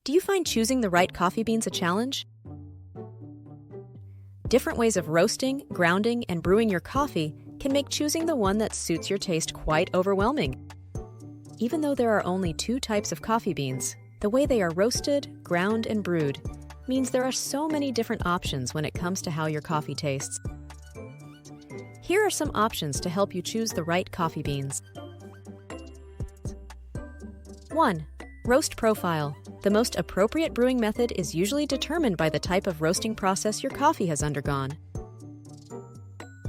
Do you find choosing the right coffee beans a challenge? Different ways of roasting, grounding, and brewing your coffee can make choosing the one that suits your taste quite overwhelming. Even though there are only two types of coffee beans, the way they are roasted, ground, and brewed means there are so many different options when it comes to how your coffee tastes. Here are some options to help you choose the right coffee beans. 1. Roast profile. The most appropriate brewing method is usually determined by the type of roasting process your coffee has undergone.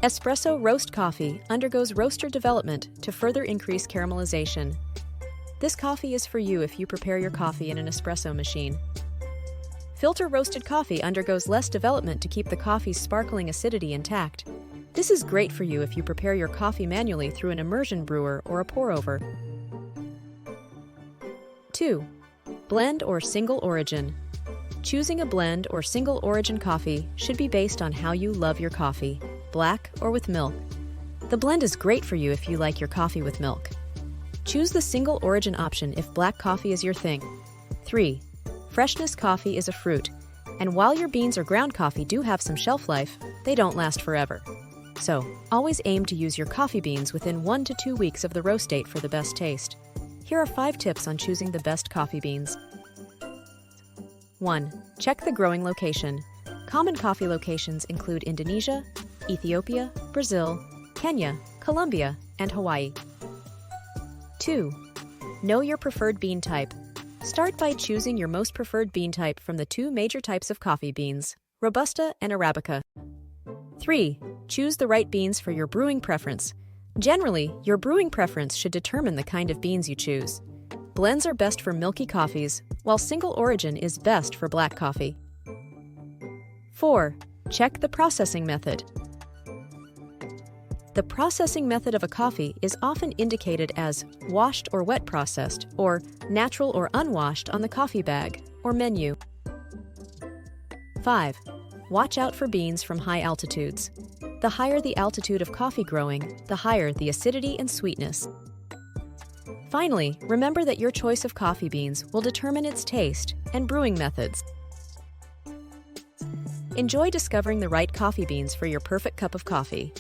Espresso roast coffee undergoes roaster development to further increase caramelization. This coffee is for you if you prepare your coffee in an espresso machine. Filter roasted coffee undergoes less development to keep the coffee's sparkling acidity intact. This is great for you if you prepare your coffee manually through an immersion brewer or a pour-over. 2. Blend or single origin. Choosing a blend or single origin coffee should be based on how you love your coffee, black or with milk. The blend is great for you if you like your coffee with milk. Choose the single origin option if black coffee is your thing. 3. Freshness coffee is a fruit, and while your beans or ground coffee do have some shelf life, they don't last forever. So, always aim to use your coffee beans within 1 to 2 weeks of the roast date for the best taste. Here are 5 tips on choosing the best coffee beans. 1. Check the growing location. Common coffee locations include Indonesia, Ethiopia, Brazil, Kenya, Colombia, and Hawaii. 2. Know your preferred bean type. Start by choosing your most preferred bean type from the 2 major types of coffee beans, Robusta and Arabica. 3. Choose the right beans for your brewing preference. Generally, your brewing preference should determine the kind of beans you choose. Blends are best for milky coffees, while single origin is best for black coffee. 4. Check the processing method. The processing method of a coffee is often indicated as washed or wet processed, or natural or unwashed on the coffee bag or menu. 5. Watch out for beans from high altitudes. The higher the altitude of coffee growing, the higher the acidity and sweetness. Finally, remember that your choice of coffee beans will determine its taste and brewing methods. Enjoy discovering the right coffee beans for your perfect cup of coffee.